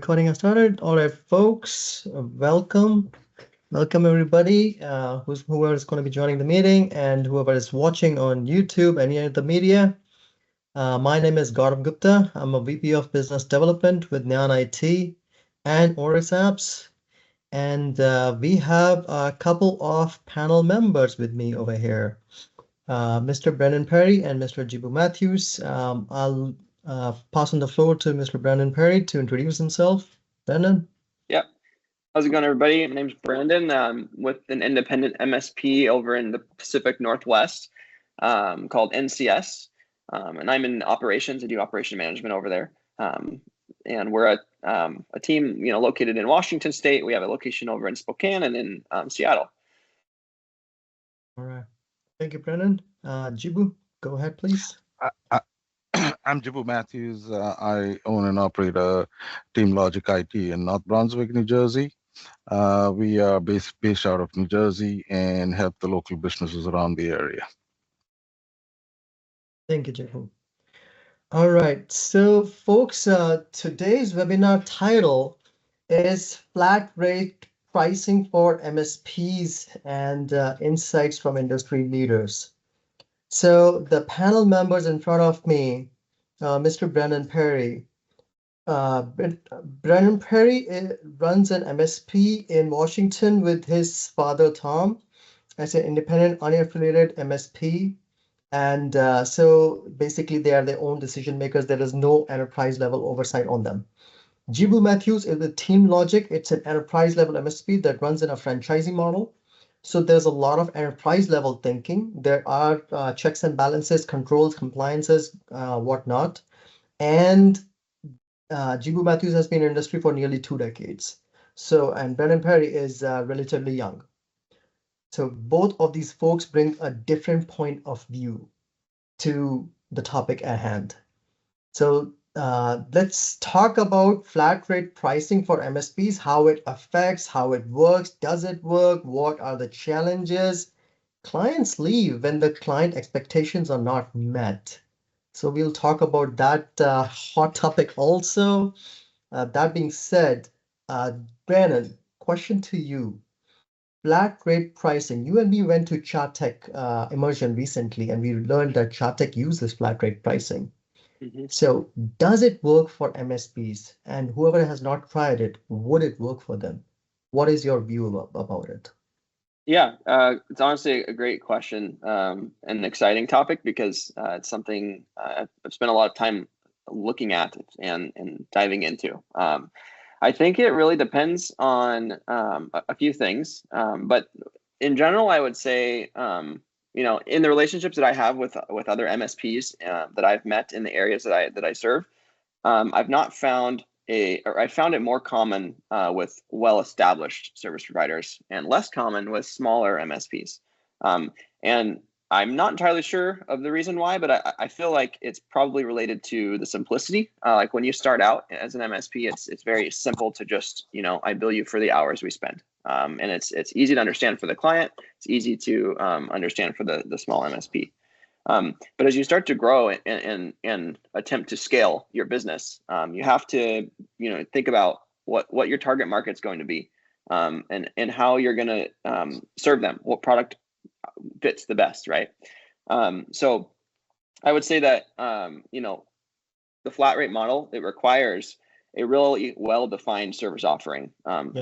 Recording has started. All right, folks, welcome. Welcome everybody, whoever is going to be joining the meeting and whoever is watching on YouTube, any of the media. My name is Gaurav Gupta. I'm a VP of Business Development with Nyan IT and Oris Apps. And we have a couple of panel members with me over here. Mr. Brennan Perri and Mr. Jibu Mathews. I'll pass on the floor to Mr. Brennan Perri to introduce himself. Brennan? Yep. How's it going, everybody? My name's Brandon. I'm with an independent MSP over in the Pacific Northwest called NCS. And I'm in operations. I do operation management over there. And we're a team, located in Washington State. We have a location over in Spokane and in Seattle. All right. Thank you, Brennan. Jibu, go ahead, please. I'm Jibu Mathews. I own and operate a Team Logic IT in North Brunswick, New Jersey. We are based out of New Jersey and help the local businesses around the area. Thank you, Jibu. All right. So, folks, today's webinar title is Flat Rate Pricing for MSPs and Insights from Industry Leaders. So the panel members in front of me, Mr. Brennan Perri. Brennan Perri runs an MSP in Washington with his father, Tom, as an independent, unaffiliated MSP. And so basically they are their own decision makers. There is no enterprise level oversight on them. Jibu Mathews is with Team Logic. It's an enterprise level MSP that runs in a franchising model. So there's a lot of enterprise level thinking. There are checks and balances, controls, compliances, whatnot. And Jibu Mathews has been in industry for nearly 2 decades. So, and Brennan Perri is relatively young. So both of these folks bring a different point of view to the topic at hand. So let's talk about flat rate pricing for MSPs, how it affects, how it works, does it work, what are the challenges? Clients leave when the client expectations are not met. So we'll talk about that hot topic also. That being said, Brandon, question to you. Flat rate pricing. You and me went to Chartech immersion recently, and we learned that Chartech uses flat rate pricing. So does it work for MSPs? And whoever has not tried it, would it work for them? What is your view about it? Yeah, it's honestly a great question and an exciting topic because it's something I've spent a lot of time looking at and diving into. I think it really depends on a few things, but in general, I would say, in the relationships that I have with other MSPs that I've met in the areas that I serve, I've not found I found it more common with well-established service providers and less common with smaller MSPs. And I'm not entirely sure of the reason why, but I feel like it's probably related to the simplicity. Like when you start out as an MSP, it's very simple to just, I bill you for the hours we spend. And it's easy to understand for the client. It's easy to understand for the small MSP. But as you start to grow and attempt to scale your business, you have to, think about what your target market's going to be, and how you're going to serve them, what product fits the best, right? So I would say that, the flat rate model, it requires a really well-defined service offering,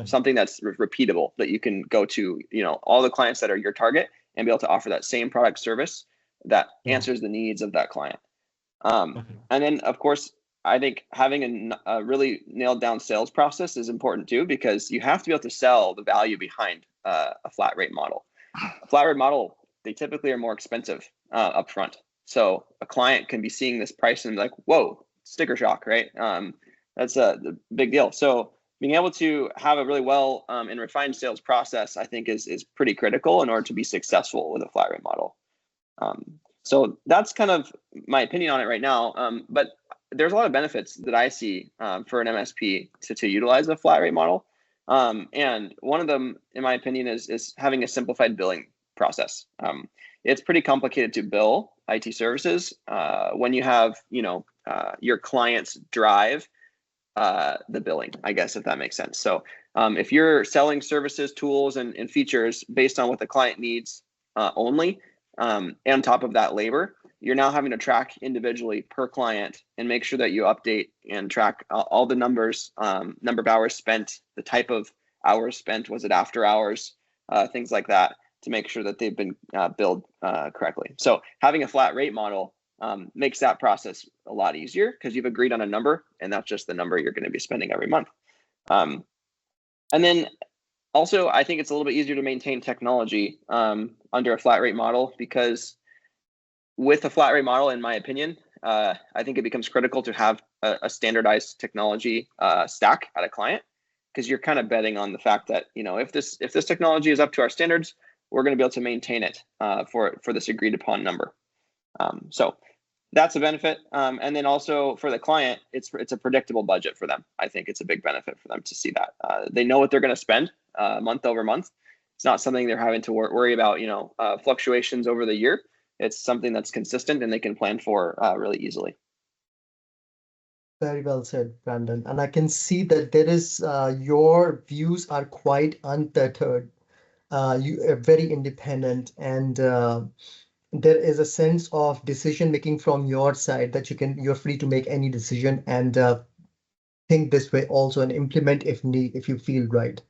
something that's repeatable, that you can go to, all the clients that are your target and be able to offer that same product service that answers the needs of that client. And then, of course, I think having a really nailed down sales process is important too, because you have to be able to sell the value behind a flat rate model. A flat rate model, they typically are more expensive upfront. So a client can be seeing this price and be like, whoa, sticker shock, right? That's a big deal. So being able to have a really well and refined sales process, I think is pretty critical in order to be successful with a flat rate model. So that's kind of my opinion on it right now. But there's a lot of benefits that I see for an MSP to utilize a flat rate model. And one of them, in my opinion, is having a simplified billing process. It's pretty complicated to bill IT services when you have, your clients drive the billing, I guess, if that makes sense. So if you're selling services, tools, and features based on what the client needs only, and on top of that labor, you're now having to track individually per client and make sure that you update and track all the numbers, number of hours spent, the type of hours spent, was it after hours, things like that, to make sure that they've been billed correctly. So having a flat rate model makes that process a lot easier because you've agreed on a number, and that's just the number you're going to be spending every month. And then also, I think it's a little bit easier to maintain technology under a flat rate model, because with a flat rate model, in my opinion, I think it becomes critical to have a standardized technology stack at a client, because you're kind of betting on the fact that, you know, if this technology is up to our standards, we're going to be able to maintain it for this agreed upon number. So that's a benefit. And then also for the client, it's a predictable budget for them. I think it's a big benefit for them to see that. They know what they're going to spend month over month. It's not something they're having to worry about, you know, fluctuations over the year. It's something that's consistent and they can plan for really easily. Very well said, Brandon. And I can see that there is your views are quite untethered. You are very independent, and there is a sense of decision making from your side that you're free to make any decision and think this way also and implement if you feel right.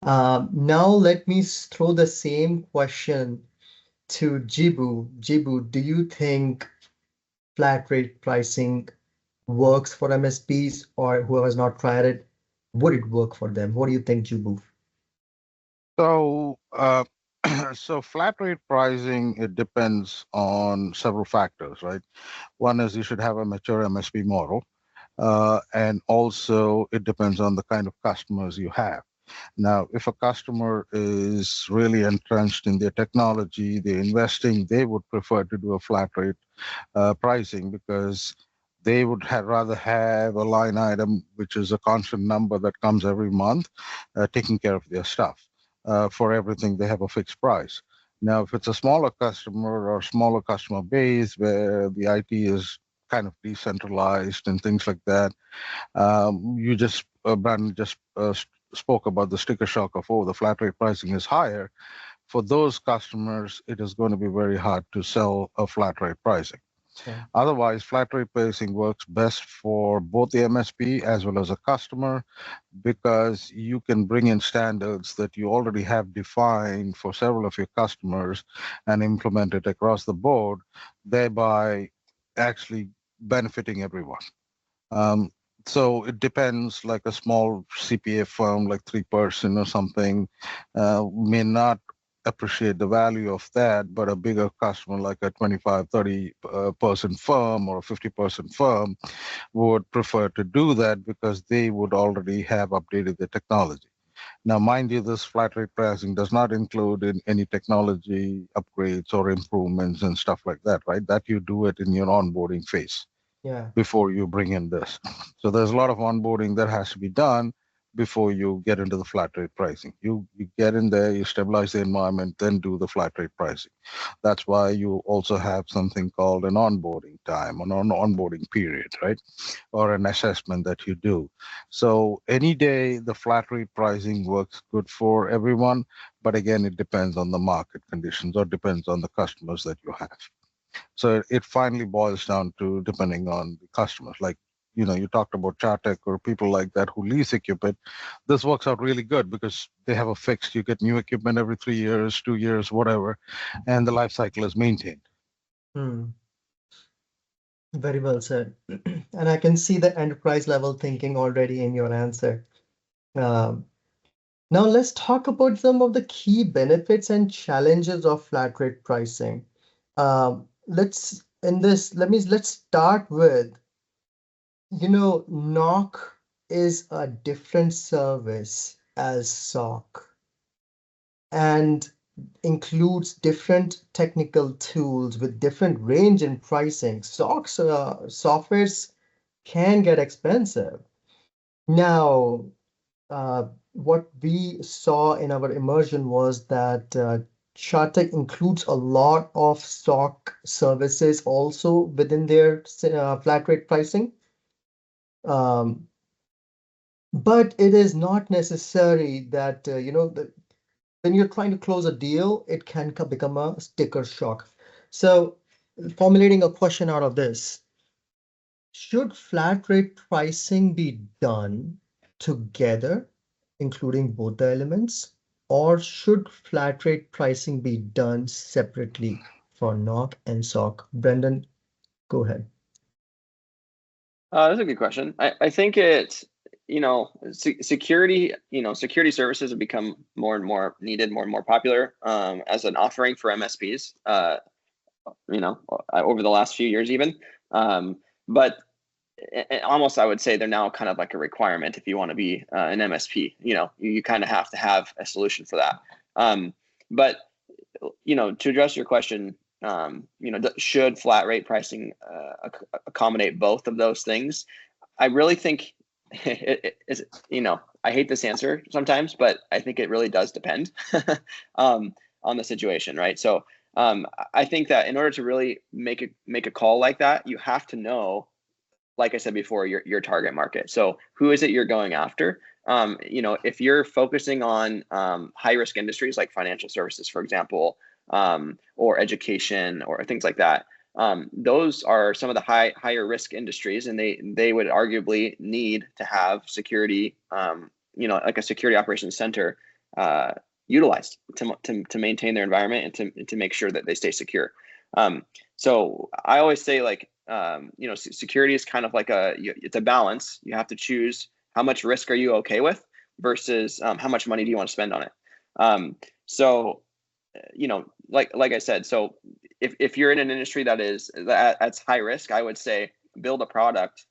Now let me throw the same question to Jibu. Jibu, do you think flat rate pricing works for MSPs, or who has not tried it? Would it work for them? What do you think, Jibu? So, so flat rate pricing, it depends on several factors, right? One is you should have a mature MSP model, and also it depends on the kind of customers you have. Now, if a customer is really entrenched in their technology, they're investing, they would prefer to do a flat rate pricing, because they would rather have a line item, which is a constant number that comes every month, taking care of their stuff. For everything, they have a fixed price. Now, if it's a smaller customer or smaller customer base where the IT is kind of decentralized and things like that, Brandon just spoke about the sticker shock of, oh, the flat rate pricing is higher. For those customers, it is going to be very hard to sell a flat rate pricing. Yeah. Otherwise, flat rate pricing works best for both the MSP as well as a customer, because you can bring in standards that you already have defined for several of your customers and implement it across the board, thereby actually benefiting everyone. So it depends, like a small CPA firm, like 3-person or something, may not appreciate the value of that, but a bigger customer like a 25, 30 person firm or a 50-person firm would prefer to do that because they would already have updated the technology. Now, mind you, this flat rate pricing does not include in any technology upgrades or improvements and stuff like that, right? That you do it in your onboarding phase. Yeah. Before you bring in this. So there's a lot of onboarding that has to be done before you get into the flat rate pricing. You get in there, you stabilize the environment, then do the flat rate pricing. That's why you also have something called an onboarding time, an onboarding period, right? Or an assessment that you do. So any day the flat rate pricing works good for everyone, but again, it depends on the market conditions or depends on the customers that you have. So it finally boils down to depending on the customers. Like, you know, you talked about Chartec or people like that who lease equipment. This works out really good because they have a fixed, you get new equipment every 3 years, 2 years, whatever, and the life cycle is maintained. Very well said. And I can see the enterprise level thinking already in your answer. Now let's talk about some of the key benefits and challenges of flat rate pricing. Let's start with, NOC is a different service as SOC and includes different technical tools with different range in pricing. SOCs softwares can get expensive. Now, what we saw in our immersion was that Chartec includes a lot of SOC services also within their flat rate pricing. But it is not necessary that, when you're trying to close a deal, it can become a sticker shock. So, formulating a question out of this, should flat rate pricing be done together, including both the elements, or should flat rate pricing be done separately for knock and sock? Brendan, go ahead. That's a good question. I think it's, security, security services have become more and more needed, more and more popular as an offering for MSPs, over the last few years even. But almost, I would say they're now kind of like a requirement if you want to be an MSP. You kind of have to have a solution for that. But to address your question, should flat rate pricing accommodate both of those things? I really think it is, I hate this answer sometimes, but I think it really does depend on the situation, right? So I think that in order to really make a call like that, you have to know, like I said before, your target market. So who is it you're going after? If you're focusing on high risk industries like financial services, for example, or education or things like that, those are some of the higher risk industries, and they would arguably need to have security, like a security operations center utilized to maintain their environment and to make sure that they stay secure. So I always say, like, security is kind of like it's a balance. You have to choose how much risk are you okay with versus how much money do you want to spend on it. So, like I said, so if you're in an industry that's high risk, I would say build a product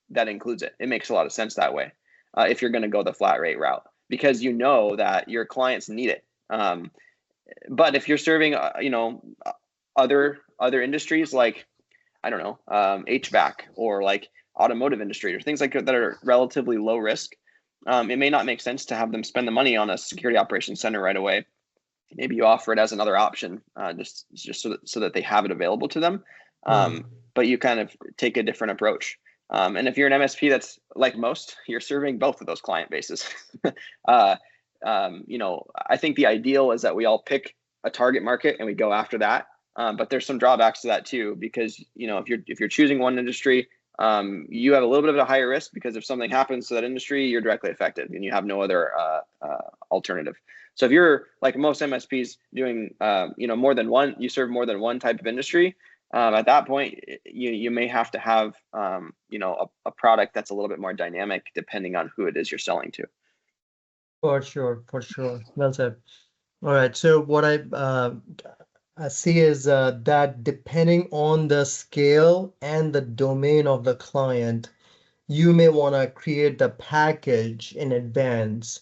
that includes it. It makes a lot of sense that way if you're going to go the flat rate route, because you know that your clients need it. But if you're serving, other industries like, I don't know, HVAC or like automotive industry or things like that are relatively low risk, it may not make sense to have them spend the money on a security operations center right away. Maybe you offer it as another option, just so that they have it available to them. But you kind of take a different approach. And if you're an MSP, that's like most, you're serving both of those client bases. I think the ideal is that we all pick a target market and we go after that. But there's some drawbacks to that too, because if you're choosing one industry, you have a little bit of a higher risk, because if something happens to that industry, you're directly affected and you have no other alternative. So if you're like most MSPs doing more than one, you serve more than one type of industry, at that point you may have to have a product that's a little bit more dynamic depending on who it is you're selling to. For sure. Well said. All right. So what I see is that depending on the scale and the domain of the client, you may want to create the package in advance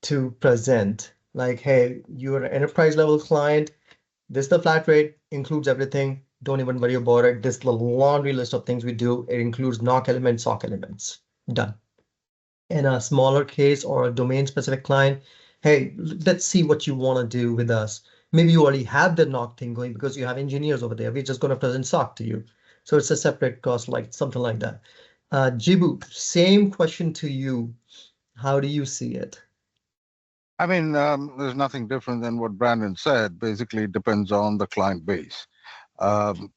to present. Like, hey, you're an enterprise level client. This is the flat rate, includes everything. Don't even worry about it. This is the laundry list of things we do. It includes knock elements, sock elements. Done. In a smaller case or a domain specific client, hey, let's see what you want to do with us. Maybe you already have the knock thing going because you have engineers over there. We're just going to present sock to you. So it's a separate cost, like something like that. Jibu, same question to you. How do you see it? I mean, there's nothing different than what Brandon said. Basically, it depends on the client base. One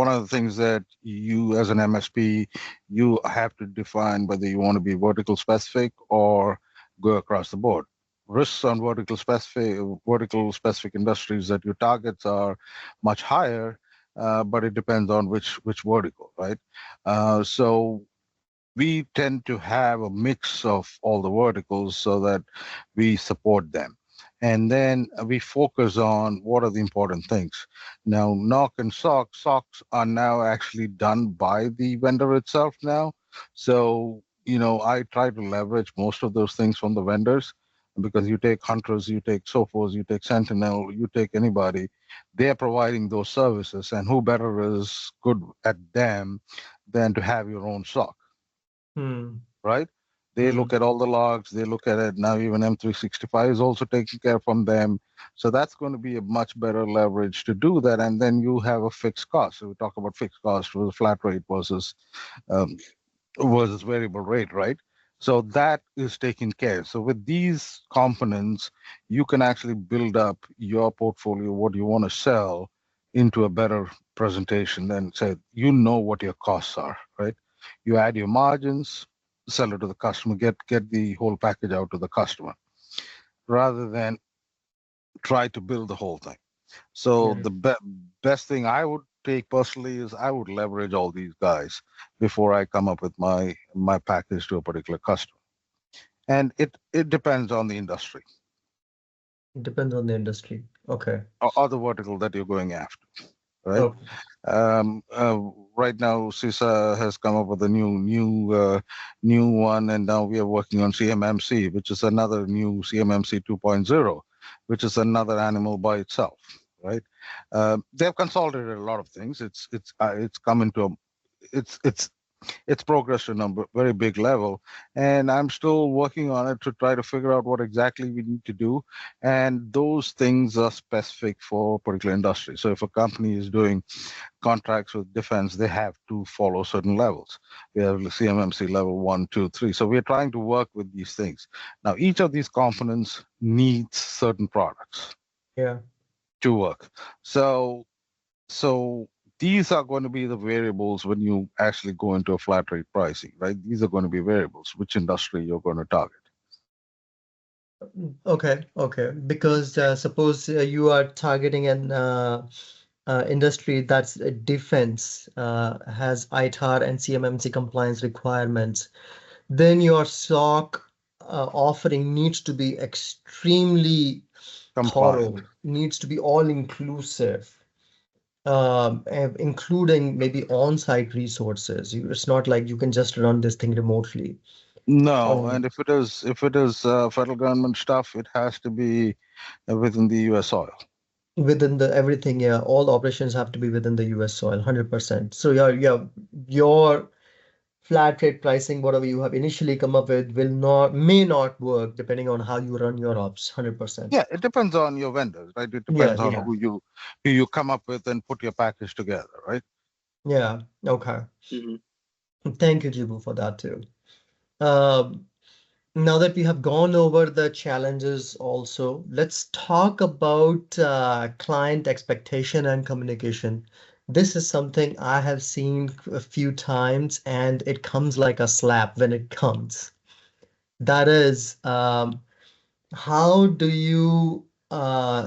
of the things that you as an MSP, you have to define whether you want to be vertical specific or go across the board. Risks on vertical specific industries that you targets are much higher, but it depends on which vertical, right? So we tend to have a mix of all the verticals so that we support them. And then we focus on what are the important things. Now, knock and socks are now actually done by the vendor itself now. So, I try to leverage most of those things from the vendors, because you take Hunters, you take Sophos, you take Sentinel, you take anybody, they're providing those services. And who better is good at them than to have your own SOC? Right? They look at all the logs, they look at it. Now even M365 is also taking care from them. So that's going to be a much better leverage to do that. And then you have a fixed cost. So we talk about fixed cost with a flat rate versus versus variable rate, right? So that is taken care. So with these components, you can actually build up your portfolio, what you want to sell, into a better presentation and say, you know what your costs are, right? You add your margins, sell it to the customer, get the whole package out to the customer, rather than try to build the whole thing. So Yeah. the best thing I would take personally is I would leverage all these guys before I come up with my package to a particular customer. And it depends on the industry It depends on the industry. Okay. or the vertical that you're going after, right? Okay. Um, uh, right now, CISA has come up with a new one, and now we are working on CMMC, which is another new CMMC 2.0, which is another animal by itself, right? They have consolidated a lot of things. It's come into a it's progressed to a very big level, and I'm still working on it to try to figure out what exactly we need to do. And those things are specific for a particular industry. So if a company is doing contracts with defense, they have to follow certain levels. We have the CMMC level 1, 2, 3. So we're trying to work with these things. Now, each of these components needs certain products Yeah. to work. So these are going to be the variables when you actually go into a flat rate pricing, right? These are going to be variables, which industry you're going to target. Okay. Okay. Because suppose you are targeting an industry that's defense, has ITAR and CMMC compliance requirements, then your SOC offering needs to be extremely Compliant. thorough, needs to be all inclusive, including maybe on-site resources. It's not like you can just run this thing remotely. No, Um, and if it is federal government stuff, it has to be within the U.S. soil. Within the everything, yeah, all operations have to be within the US soil, 100%. So your flat rate pricing, whatever you have initially come up with, may not work depending on how you run your ops, 100%. Yeah, it depends on your vendors, right? It Yeah, depends on yeah, who you come up with and put your package together, right? yeah. Okay. Hmm. Thank you, Jibu, for that too. Um, Now that we have gone over the challenges also, let's talk about client expectation and communication. This is something I have seen a few times, and it comes like a slap when it comes. That is, how do you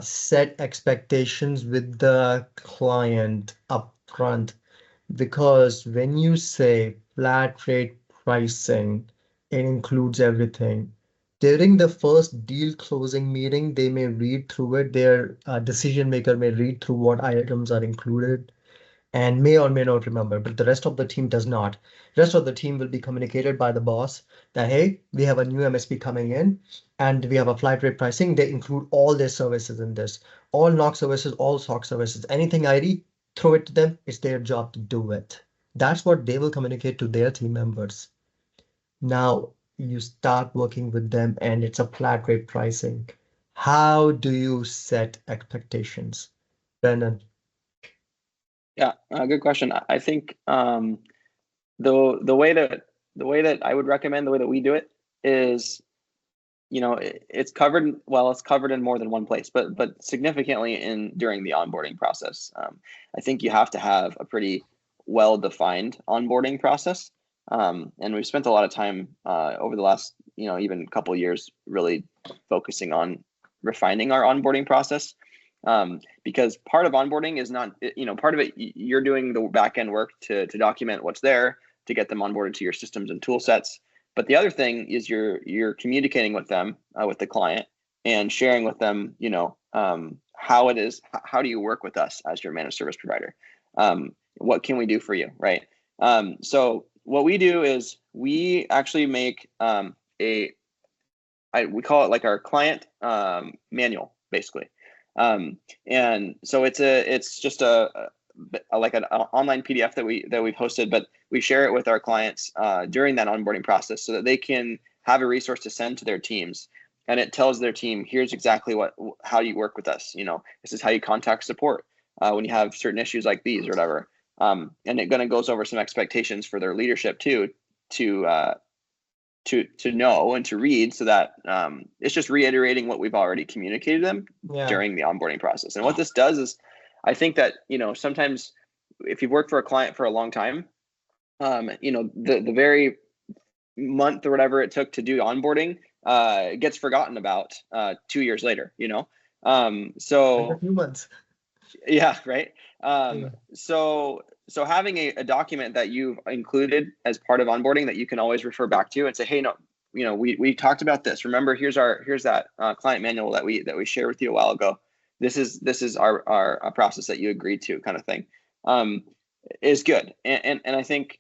set expectations with the client upfront? Because when you say flat rate pricing, it includes everything. During the first deal closing meeting, they may read through it. Their decision maker may read through what items are included and may or may not remember, but the rest of the team does not. Rest of the team will be communicated by the boss that, hey, we have a new MSP coming in and we have a flat rate pricing. They include all their services in this, all NOC services, all SOC services, anything ID, throw it to them. It's their job to do it. That's what they will communicate to their team members. Now you start working with them and it's a flat rate pricing. How do you set expectations? Brennan. Yeah, good question. I think the way that I would recommend, the way that we do it is, it's covered. Well, it's covered in more than one place, but significantly in during the onboarding process. I think you have to have a pretty well-defined onboarding process, and we've spent a lot of time over the last, even couple years, really focusing on refining our onboarding process. Because part of onboarding is not, part of it, you're doing the back end work to document what's there, to get them onboarded to your systems and tool sets. But the other thing is you're communicating with them, with the client, and sharing with them, how it is, how do you work with us as your managed service provider? What can we do for you, right? So what we do is we actually make we call it like our client manual, basically. And so it's just like an online PDF that we've hosted, but we share it with our clients during that onboarding process so that they can have a resource to send to their teams. And it tells their team, here's exactly how you work with us. This is how you contact support when you have certain issues like these or whatever. And it goes over some expectations for their leadership too, to know and to read, so that it's just reiterating what we've already communicated to them during the onboarding process. And what this does is, I think that, sometimes if you've worked for a client for a long time, the very month or whatever it took to do onboarding gets forgotten about 2 years later, so a few months. Yeah, right. So having a document that you've included as part of onboarding that you can always refer back to and say, hey, no, we talked about this. Remember, here's that client manual that we shared with you a while ago. This is our process that you agreed to, kind of thing, is good. And I think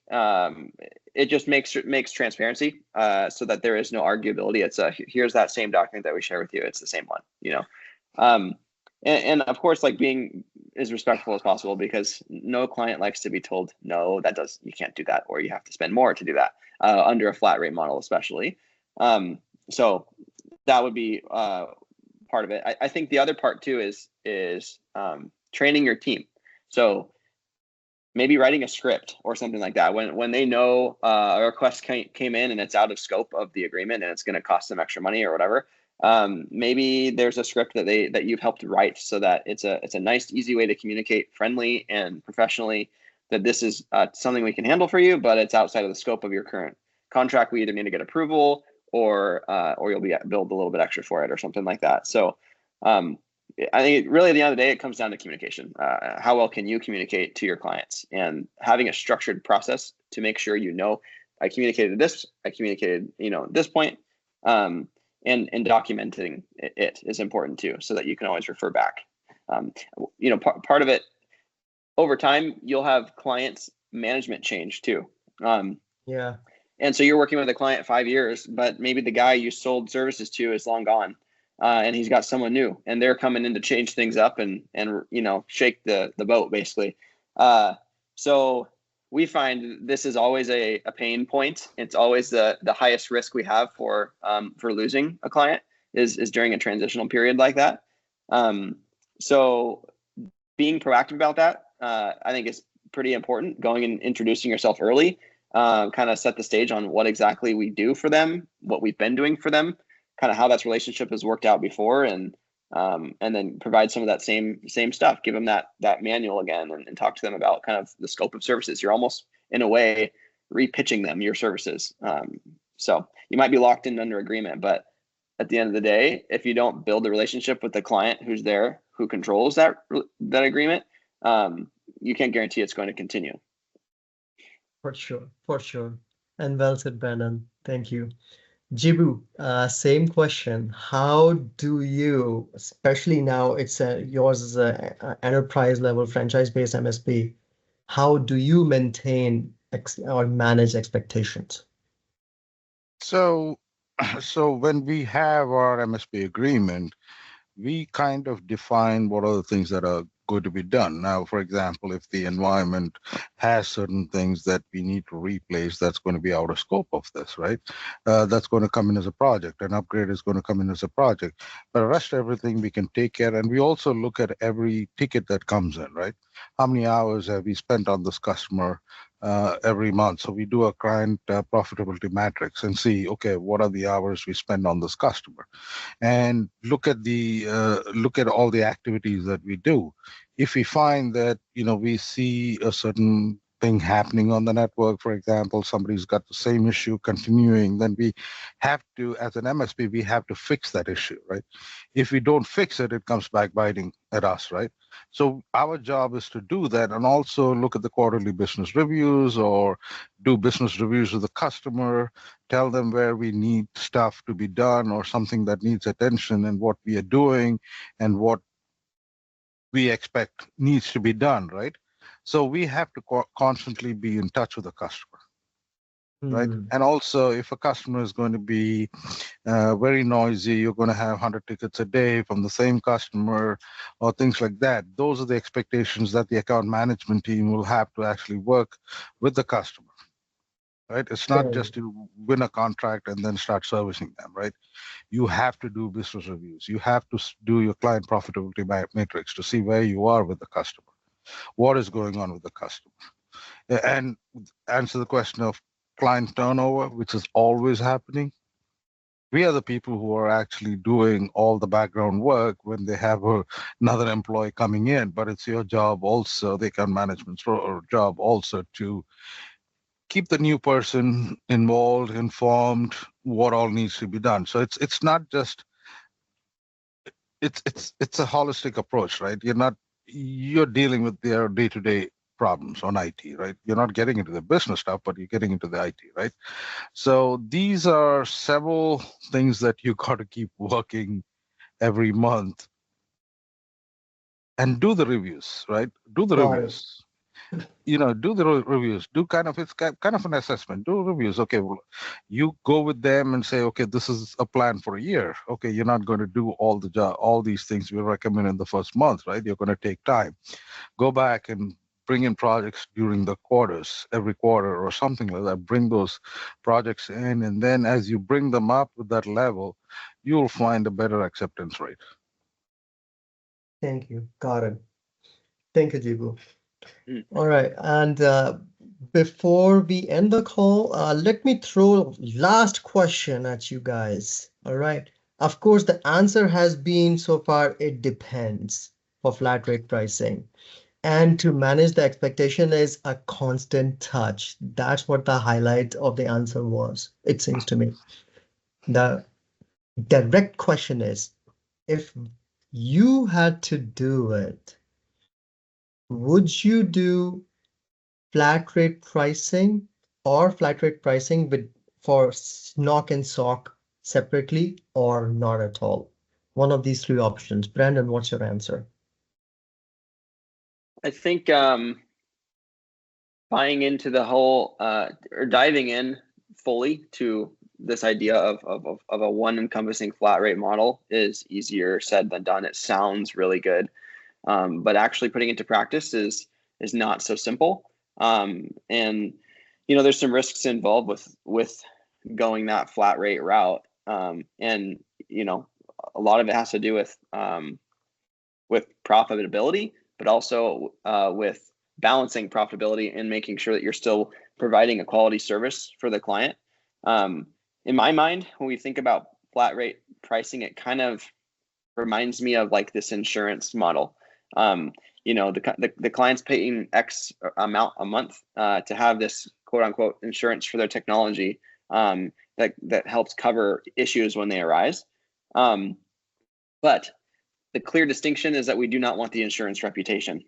it just makes transparency so that there is no arguability. It's here's that same document that we share with you. It's the same one, and of course, like, being as respectful as possible, because no client likes to be told, no, you can't do that, or you have to spend more to do that under a flat rate model, especially. So that would be part of it. I think the other part too is training your team. So maybe writing a script or something like that. When they know a request came in and it's out of scope of the agreement and it's going to cost them extra money or whatever, maybe there's a script that you've helped write, so that it's a nice, easy way to communicate friendly and professionally that this is something we can handle for you, but it's outside of the scope of your current contract. We either need to get approval or you'll be billed a little bit extra for it or something like that. So I think really at the end of the day, it comes down to communication. How well can you communicate to your clients, and having a structured process to make sure I communicated this, I communicated this point. And documenting it is important too, so that you can always refer back. Part of it, over time, you'll have clients management change too. And so you're working with a client 5 years, but maybe the guy you sold services to is long gone, and he's got someone new, and they're coming in to change things up and shake the boat, basically. So we find this is always a pain point. It's always the highest risk we have for losing a client is during a transitional period like that. So being proactive about that, I think, is pretty important. Going and introducing yourself early, kind of set the stage on what exactly we do for them, what we've been doing for them, kind of how that relationship has worked out before, and then provide some of that same stuff. Give them that manual again, and talk to them about kind of the scope of services. You're almost, in a way, repitching them your services. So you might be locked in under agreement, but at the end of the day, if you don't build the relationship with the client who's there, who controls that agreement, you can't guarantee it's going to continue. For sure. And well said, Brandon. Thank you. Jibu, same question. How do you, especially now yours is an enterprise level franchise-based MSP, how do you maintain or manage expectations? So when we have our MSP agreement, we kind of define what are the things that are going to be done. Now, for example, if the environment has certain things that we need to replace, that's going to be out of scope of this, right? That's going to come in as a project. An upgrade is going to come in as a project. But the rest of everything we can take care. And we also look at every ticket that comes in, right? How many hours have we spent on this customer every month? So we do a client profitability matrix and see, okay, what are the hours we spend on this customer, and look at all the activities that we do. If we find that we see a certain thing happening on the network, for example, somebody's got the same issue continuing, then we have to, as an MSP, we have to fix that issue, right? If we don't fix it, it comes back biting at us, right? So our job is to do that, and also look at the quarterly business reviews or do business reviews with the customer, tell them where we need stuff to be done or something that needs attention and what we are doing and what we expect needs to be done, right? So we have to constantly be in touch with the customer, right? And also, if a customer is going to be very noisy, you're going to have 100 tickets a day from the same customer or things like that. Those are the expectations that the account management team will have to actually work with the customer, right? It's not just to win a contract and then start servicing them, right? You have to do business reviews. You have to do your client profitability matrix to see where you are with the customer, what is going on with the customer, and answer the question of client turnover, which is always happening. We are the people who are actually doing all the background work when they have another employee coming in, but it's your job also, the account management's job also, to keep the new person involved, informed, what all needs to be done. So it's not just it's a holistic approach, right? You're dealing with their day-to-day problems on IT, right? You're not getting into the business stuff, but you're getting into the IT, right? So these are several things that you got to keep working every month and do the reviews, right? Do the Got it. reviews. Do the reviews. Do it's kind of an assessment. Do reviews. Okay, well, you go with them and say, okay, this is a plan for a year. Okay, you're not going to do all these things we recommend in the first month, right? You're going to take time. Go back and bring in projects during the quarters, every quarter or something like that. Bring those projects in, and then as you bring them up with that level, you'll find a better acceptance rate. Thank you. Got it. Thank you, Jibu. Mm. All right. And before we end the call, let me throw last question at you guys. All right. Of course, the answer has been so far, it depends for flat rate pricing. And to manage the expectation is a constant touch. That's what the highlight of the answer was, it seems to me. The direct question is, if you had to do it, would you do flat rate pricing or flat rate pricing for SNOC and SOC separately or not at all? One of these three options. Brandon, what's your answer? I think buying into the whole or diving in fully to this idea of a one encompassing flat rate model is easier said than done. It sounds really good, but actually putting it into practice is not so simple. And there's some risks involved with going that flat rate route, and a lot of it has to do with profitability, but also with balancing profitability and making sure that you're still providing a quality service for the client. In my mind, when we think about flat rate pricing, it kind of reminds me of like this insurance model. The client's paying X amount a month to have this quote unquote insurance for their technology that helps cover issues when they arise. But the clear distinction is that we do not want the insurance reputation,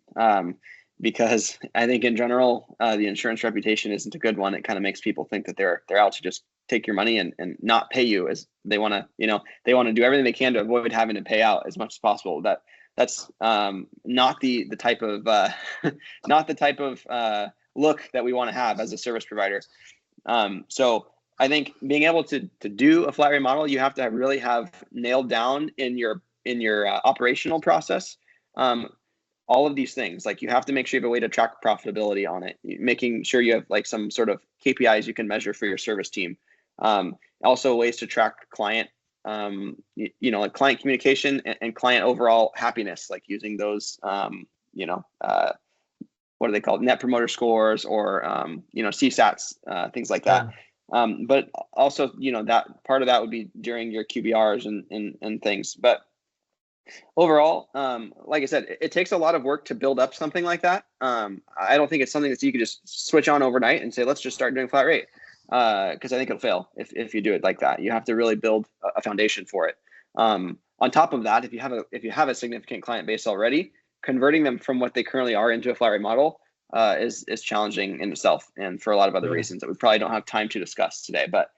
because I think in general, the insurance reputation isn't a good one. It kind of makes people think that they're out to just take your money and not pay you, as they want to, they want to do everything they can to avoid having to pay out as much as possible. That's not the type of not the type of look that we want to have as a service provider. So I think being able to do a flat rate model, you have to really have nailed down in your operational process all of these things. Like, you have to make sure you have a way to track profitability on it, making sure you have like some sort of KPIs you can measure for your service team. Also ways to track client, like client communication and client overall happiness, like using those, what are they called? Net promoter scores or, CSATs, things like that. But also, that part of that would be during your QBRs and things. But overall, like I said, it takes a lot of work to build up something like that. I don't think it's something that you could just switch on overnight and say, let's just start doing flat rate. Because I think it'll fail if you do it like that. You have to really build a foundation for it. On top of that, if you have a significant client base already, converting them from what they currently are into a flat rate model is challenging in itself, and for a lot of other reasons that we probably don't have time to discuss today. But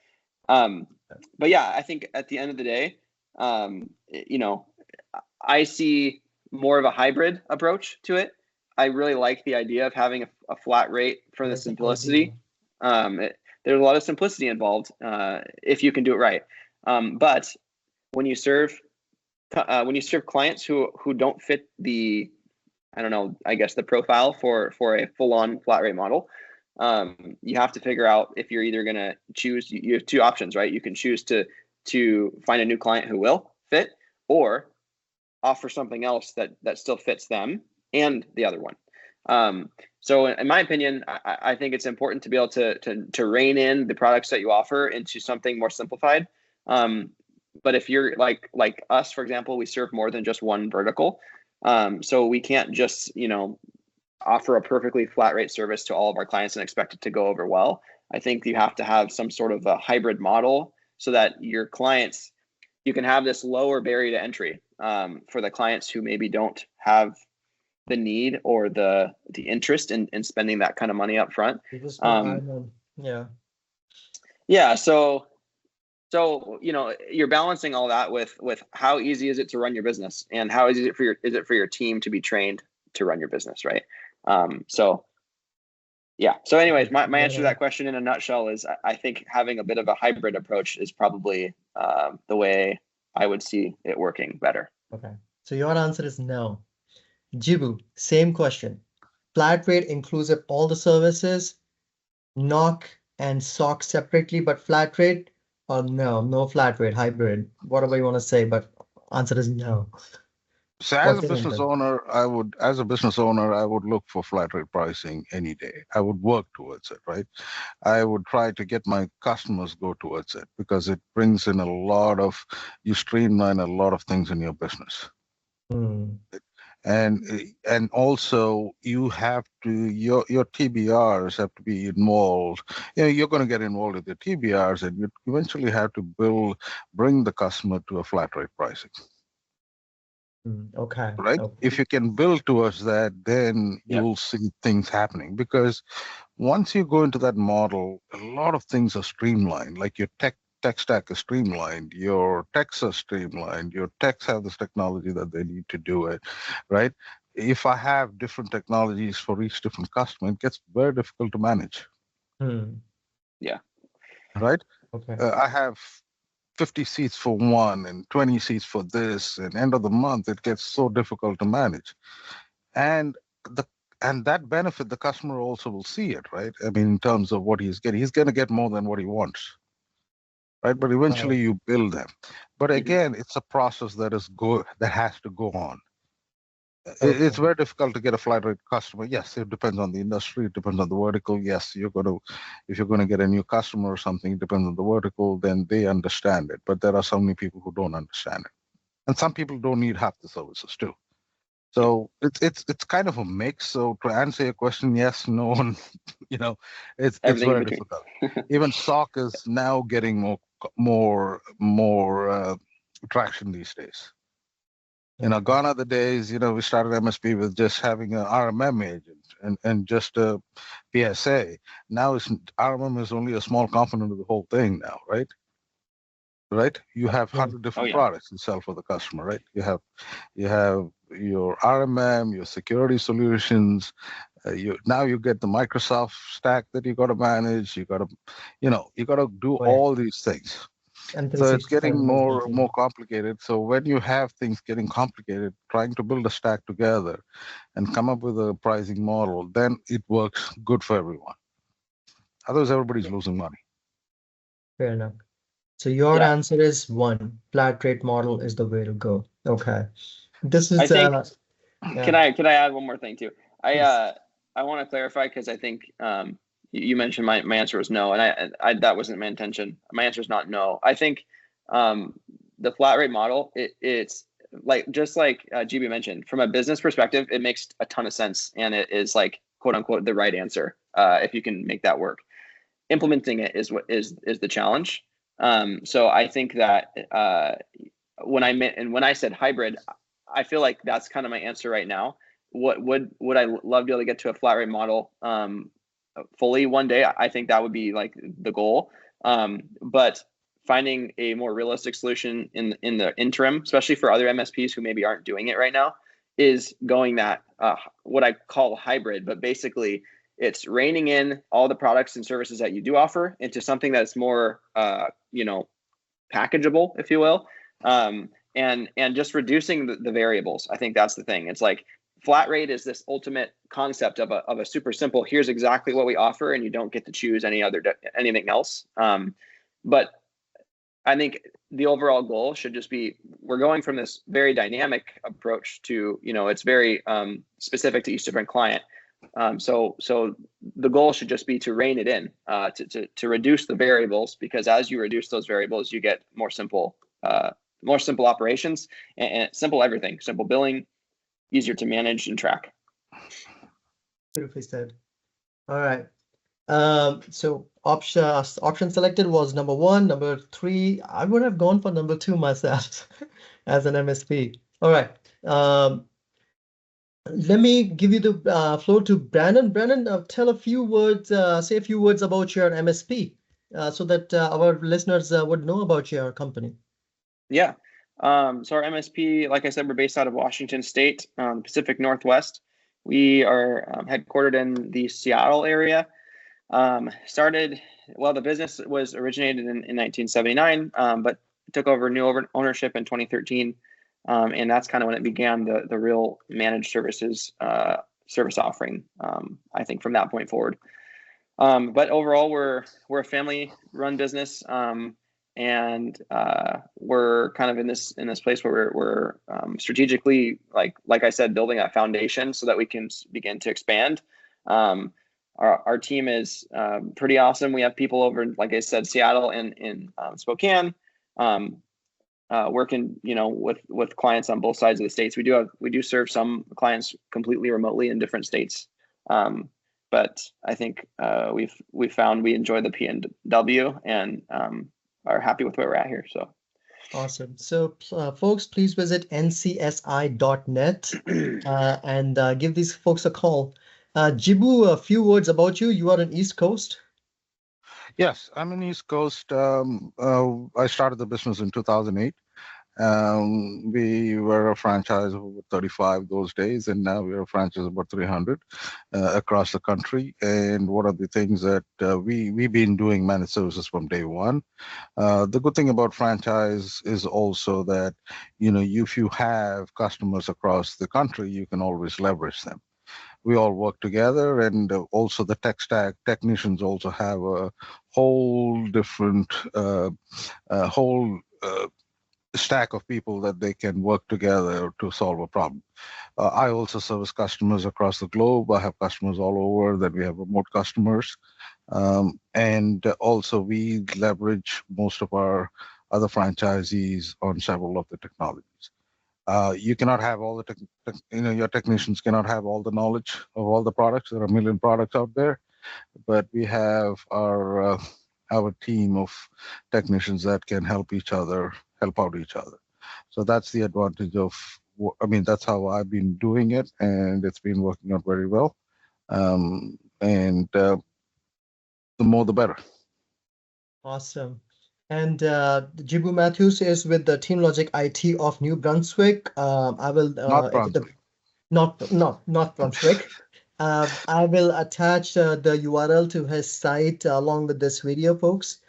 yeah, I think at the end of the day, I see more of a hybrid approach to it. I really like the idea of having a flat rate for the simplicity. There's a lot of simplicity involved if you can do it right. But when you serve clients who don't fit the, the profile for a full-on flat rate model, you have to figure out if you're either going to choose. You have two options, right? You can choose to find a new client who will fit, or offer something else that still fits them and the other one. So in my opinion, I think it's important to be able to rein in the products that you offer into something more simplified. But if you're like us, for example, we serve more than just one vertical. So we can't just, offer a perfectly flat rate service to all of our clients and expect it to go over well. I think you have to have some sort of a hybrid model so that your clients, you can have this lower barrier to entry for the clients who maybe don't have the need or the interest in spending that kind of money up front. Yeah. Yeah. So you're balancing all that with how easy is it to run your business, and how easy is it for your team to be trained to run your business, right? So anyways, my answer to that question in a nutshell is I think having a bit of a hybrid approach is probably the way I would see it working better. Okay. So your answer is no. Jibu, same question. Flat rate inclusive all the services, NOC and SOC separately, but flat rate, or no flat rate, hybrid, whatever you want to say, but answer is no. So as What's a the business answer? owner, I would look for flat rate pricing any day. I would work towards it, right? I would try to get my customers go towards it because it brings in you streamline a lot of things in your business. And also you have to, your TBRs have to be involved. You're going to get involved with your TBRs, and you eventually have to bring the customer to a flat rate pricing. Okay. Right. Okay. If you can build towards that, then Yep. you'll see things happening, because once you go into that model, a lot of things are streamlined. Like your tech stack is streamlined, your techs are streamlined, your techs have this technology that they need to do it, right? If I have different technologies for each different customer, it gets very difficult to manage. Yeah. Right. Okay. I have 50 seats for one and 20 seats for this, and end of the month it gets so difficult to manage. And that benefit, the customer also will see it, right? I mean, in terms of what he's going to get more than what he wants, right? But eventually you build them. But again, it's a process that has to go on. It's very difficult to get a flat rate customer. Yes, it depends on the industry. It depends on the vertical. Yes, if you're going to get a new customer or something, it depends on the vertical, then they understand it. But there are so many people who don't understand it. And some people don't need half the services too. So it's kind of a mix. So to answer your question, yes, no, and it's very difficult. Even SOC is now getting more traction these days. Gone are the days, we started MSP with just having an RMM agent and just a PSA. Now RMM is only a small component of the whole thing now, right? Right? You have 100 different products you sell for the customer, right? You have your RMM, your security solutions. Now you get the Microsoft stack that you got to manage. You got to do all these things. So it's getting more complicated. So when you have things getting complicated, trying to build a stack together and come up with a pricing model, then it works good for everyone. Otherwise, everybody's losing money. Fair enough. So your answer is one, flat rate model is the way to go. Okay. This is I think, can I add one more thing too? I want to clarify, because I think you mentioned my answer was no, and I that wasn't my intention. My answer is not no. I think the flat rate model, it's just like GB mentioned, from a business perspective, it makes a ton of sense, and it is like, quote unquote, the right answer if you can make that work. Implementing it is what is the challenge. So I think that when I said hybrid, I feel like that's kind of my answer right now. What would I love to be able to get to a flat rate model fully one day? I think that would be like the goal. But finding a more realistic solution in the interim, especially for other MSPs who maybe aren't doing it right now, is going that what I call hybrid. But basically, it's reining in all the products and services that you do offer into something that's more packageable, if you will, and just reducing the variables. I think that's the thing. It's like flat rate is this ultimate concept of a super simple, here's exactly what we offer, and you don't get to choose anything else. But I think the overall goal should just be, we're going from this very dynamic approach to, it's very specific to each different client. So the goal should just be to rein it in, to reduce the variables, because as you reduce those variables, you get more simple operations and simple everything, simple billing, easier to manage and track. Beautifully said. All right. So option selected was number 1. Number 3, I would have gone for number 2 myself as an MSP. All right. Let me give you the floor to Brandon. Brandon, tell a few words, say a few words about your MSP, so that our listeners would know about your company. Yeah. So our MSP, like I said, we're based out of Washington State, Pacific Northwest. We are headquartered in the Seattle area. The business was originated in 1979, but took over new ownership in 2013. And that's kind of when it began the real managed services service offering, I think, from that point forward. But overall, we're a family-run business, and we're kind of in this place where we're strategically, like I said, building a foundation so that we can begin to expand. Our team is pretty awesome. We have people over, like I said, Seattle and in Spokane. Working, with clients on both sides of the states. We do serve some clients completely remotely in different states, but I think we've found we enjoy the PNW and are happy with where we're at here. So awesome. So folks, please visit ncsi.net and give these folks a call. Jibu, a few words about you. You are on East Coast. Yes, I'm in East Coast. I started the business in 2008. We were a franchise of over 35 those days, and now we're a franchise of about 300 across the country. And one of the things that we've been doing managed services from day one. The good thing about franchise is also that, if you have customers across the country, you can always leverage them. We all work together, and also the tech stack technicians also have a whole different stack of people that they can work together to solve a problem. I also service customers across the globe. I have customers all over. That we have remote customers, and also we leverage most of our other franchisees on several of the technologies. You cannot have all your technicians cannot have all the knowledge of all the products. There are a million products out there, but we have our team of technicians that can help out each other. So that's the advantage of, that's how I've been doing it, and it's been working out very well. And the more, the better. Awesome. And Jibu Mathews is with the Team Logic IT of New Brunswick. I will Not Brunswick. Not Brunswick. I will attach the URL to his site along with this video, folks.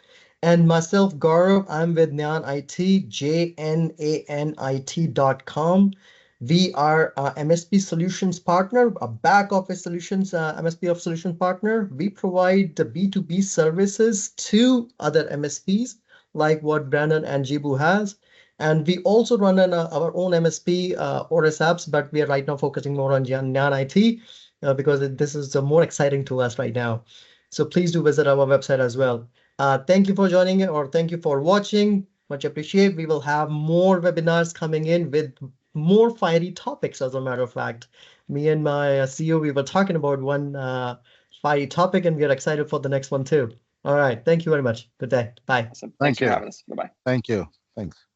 And myself, Gaurav, I'm with Nyan IT, JNANIT.com. We are a MSP solutions partner, a back office solutions MSP of solutions partner. We provide the B2B services to other MSPs, like what Brandon and Jibu has. And we also run our own MSP Oris apps, but we are right now focusing more on Nyan IT because this is more exciting to us right now. So please do visit our website as well. Thank you for joining it, or thank you for watching. Much appreciate. We will have more webinars coming in with more fiery topics. As a matter of fact, me and my CEO, we were talking about one fiery topic, and we are excited for the next one too. All right. Thank you very much. Good day. Bye. awesome. Thank Thanks for you. having us. Bye-bye. Thank you. Thanks.